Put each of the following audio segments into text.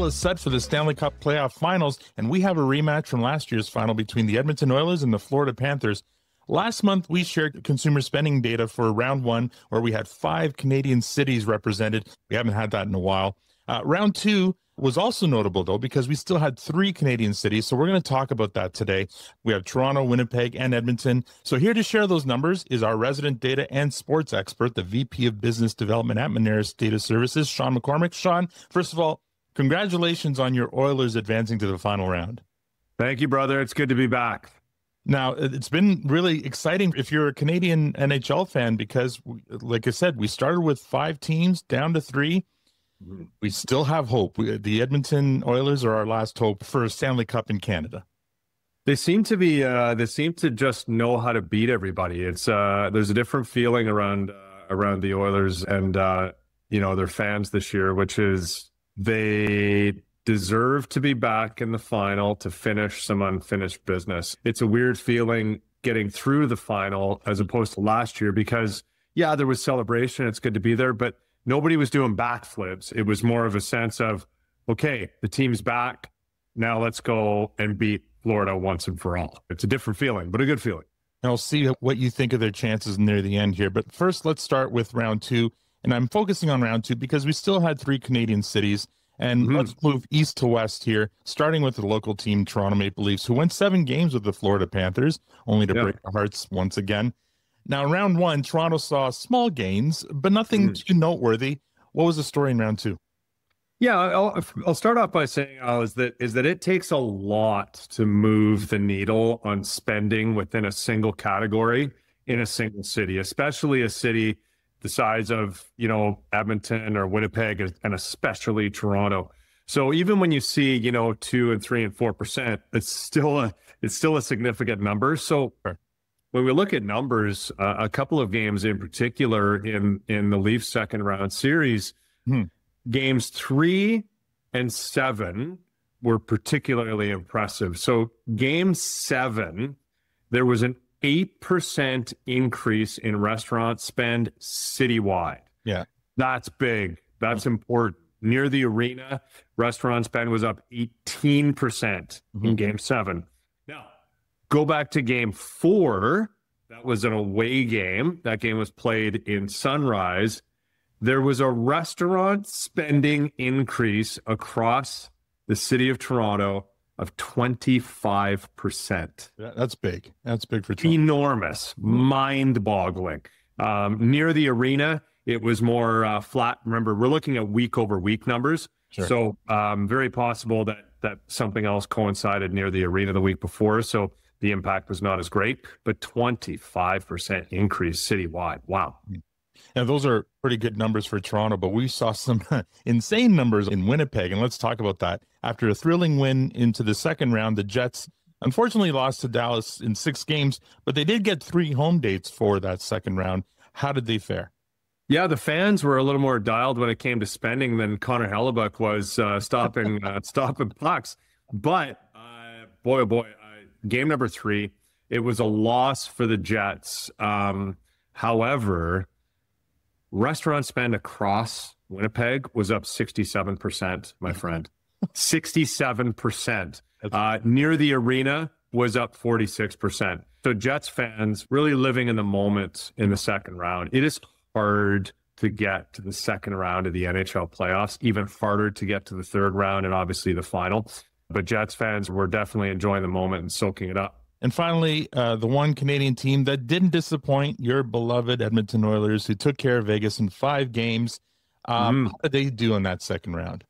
is set for the Stanley Cup Playoff Finals, and we have a rematch from last year's final between the Edmonton Oilers and the Florida Panthers. Last month, we shared consumer spending data for round one, where we had 5 Canadian cities represented. We haven't had that in a while. Round two was also notable, though, because we still had 3 Canadian cities. So we're going to talk about that today. We have Toronto, Winnipeg, and Edmonton. So here to share those numbers is our resident data and sports expert, the VP of Business Development at Moneris Data Services, Sean McCormick. Sean, first of all, congratulations on your Oilers advancing to the final round. Thank you, brother. It's good to be back. Now, it's been really exciting if you're a Canadian NHL fan because, like I said, we started with 5 teams down to 3. We still have hope. The Edmonton Oilers are our last hope for a Stanley Cup in Canada. They seem to be. They seem to just know how to beat everybody. It's there's a different feeling around the Oilers and their fans this year, which is they deserve to be back in the final to finish some unfinished business. It's a weird feeling getting through the final as opposed to last year because, yeah, there was celebration. It's good to be there, but nobody was doing backflips. It was more of a sense of, okay, the team's back. Now let's go and beat Florida once and for all. It's a different feeling, but a good feeling. And I'll see what you think of their chances near the end here. But first, let's start with round 2. And I'm focusing on round 2 because we still had 3 Canadian cities. And let's move east to west here, starting with the local team, Toronto Maple Leafs, who went 7 games with the Florida Panthers, only to break our hearts once again. Now, round 1, Toronto saw small gains, but nothing too noteworthy. What was the story in round 2? Yeah, I'll start off by saying, is that it takes a lot to move the needle on spending within a single category in a single city, especially a city the size of, Edmonton or Winnipeg and especially Toronto. So even when you see, 2 and 3 and 4%, it's still a significant number. So when we look at numbers, a couple of games in particular in the Leafs second round series, games 3 and 7 were particularly impressive. So game 7, there was an 8% increase in restaurant spend citywide. Yeah. That's big. That's important. Near the arena, restaurant spend was up 18% in game 7. Now, go back to game 4. That was an away game. That game was played in Sunrise. There was a restaurant spending increase across the city of Toronto of 25%. That's big. That's big for Toronto. Enormous, mind-boggling. Near the arena, it was more flat. Remember, we're looking at week-over-week numbers. Sure. So very possible that something else coincided near the arena the week before. So the impact was not as great, but 25% increase citywide. Wow. Now, those are pretty good numbers for Toronto, but we saw some insane numbers in Winnipeg, and let's talk about that. After a thrilling win into the second round, the Jets unfortunately lost to Dallas in 6 games, but they did get 3 home dates for that second round. How did they fare? Yeah, the fans were a little more dialed when it came to spending than Connor Hellebuck was stopping pucks. But, boy, oh boy, game number 3, it was a loss for the Jets. However, restaurant spend across Winnipeg was up 67%, my friend. 67%. Near the arena was up 46%. So Jets fans really living in the moment in the second round. It is hard to get to the second round of the NHL playoffs, even harder to get to the third round and obviously the final. But Jets fans were definitely enjoying the moment and soaking it up. And finally, the one Canadian team that didn't disappoint, your beloved Edmonton Oilers, who took care of Vegas in 5 games. How did they do in that second round?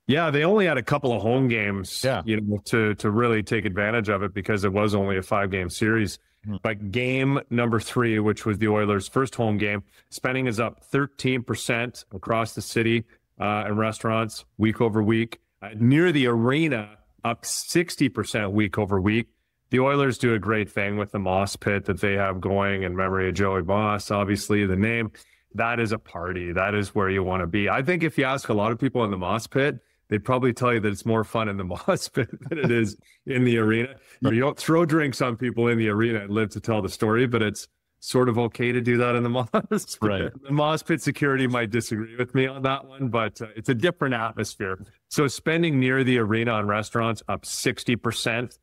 Yeah, they only had a couple of home games, to really take advantage of it because it was only a 5-game series. But game number 3, which was the Oilers' first home game, spending is up 13% across the city and restaurants week over week. Near the arena, up 60% week over week. The Oilers do a great thing with the Moss Pit that they have going in memory of Joey Moss, obviously the name. That is a party. That is where you want to be. I think if you ask a lot of people in the Moss Pit, they'd probably tell you that it's more fun in the Moss Pit than it is in the arena. You don't throw drinks on people in the arena and live to tell the story, but it's sort of okay to do that in the Moss. Right. The Moss Pit security might disagree with me on that one, but it's a different atmosphere. So spending near the arena on restaurants up 60%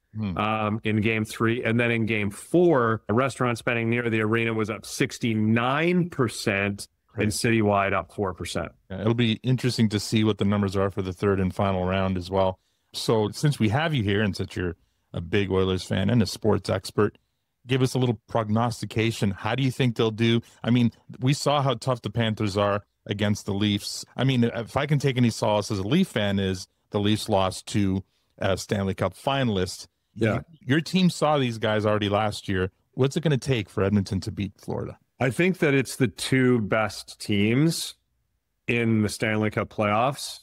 in game 3. And then in game 4, a restaurant spending near the arena was up 69% and citywide up 4%. Yeah, it'll be interesting to see what the numbers are for the third and final round as well. So since we have you here and since you're a big Oilers fan and a sports expert, give us a little prognostication. How do you think they'll do? I mean, we saw how tough the Panthers are against the Leafs. I mean, if I can take any solace as a Leaf fan, is the Leafs lost to a Stanley Cup finalist. Yeah. Your team saw these guys already last year. What's it going to take for Edmonton to beat Florida? I think that it's the two best teams in the Stanley Cup playoffs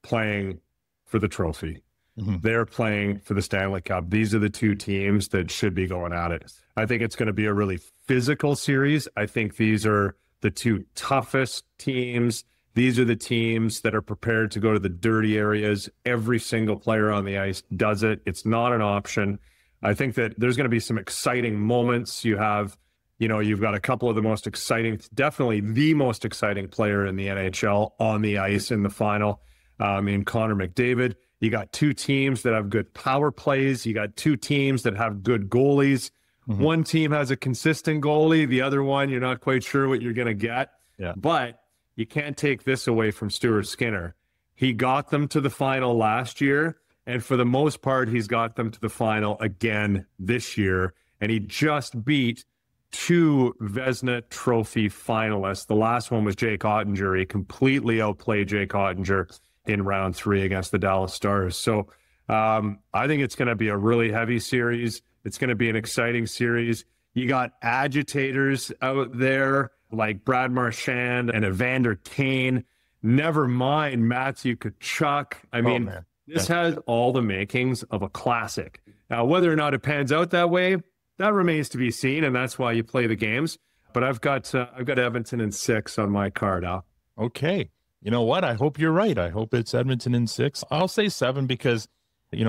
playing for the trophy. They're playing for the Stanley Cup. These are the two teams that should be going at it. I think it's going to be a really physical series. I think these are the two toughest teams. These are the teams that are prepared to go to the dirty areas. Every single player on the ice does it. It's not an option. I think that there's going to be some exciting moments. You've got a couple of the most exciting, definitely the most exciting player in the NHL on the ice in the final, in Connor McDavid. You got two teams that have good power plays. You got two teams that have good goalies. One team has a consistent goalie. The other one, you're not quite sure what you're going to get. Yeah. But you can't take this away from Stuart Skinner. He got them to the final last year, and for the most part, he's got them to the final again this year. And he just beat two Vezina Trophy finalists. The last one was Jake Ottinger. He completely outplayed Jake Ottinger in round 3 against the Dallas Stars. So I think it's going to be a really heavy series. It's going to be an exciting series. You got agitators out there like Brad Marchand and Evander Kane. Never mind Matthew Tkachuk. I mean, this has all the makings of a classic. Now, whether or not it pans out that way, that remains to be seen, and that's why you play the games. But I've got Edmonton in 6 on my card, Al. Okay. You know what? I hope you're right. I hope it's Edmonton in 6. I'll say 7 because,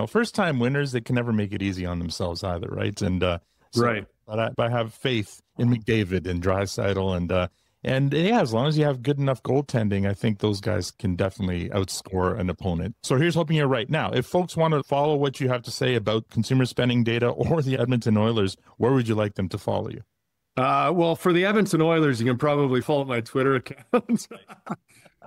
first-time winners, they can never make it easy on themselves either, right? And right. But I have faith in McDavid and Draisaitl, and yeah, as long as you have good enough goaltending, I think those guys can definitely outscore an opponent. So here's hoping you're right. Now, if folks want to follow what you have to say about consumer spending data or the Edmonton Oilers, where would you like them to follow you? Well, for the Edmonton Oilers, you can probably follow my Twitter account.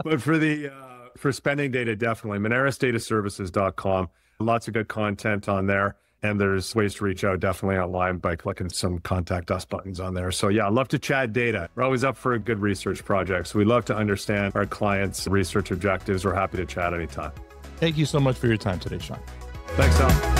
But for spending data, definitely monerisdataservices.com. Lots of good content on there. And there's ways to reach out definitely online by clicking some contact us buttons on there. So yeah, I love to chat data. We're always up for a good research project. So we love to understand our clients' research objectives. We're happy to chat anytime. Thank you so much for your time today, Sean. Thanks, Al.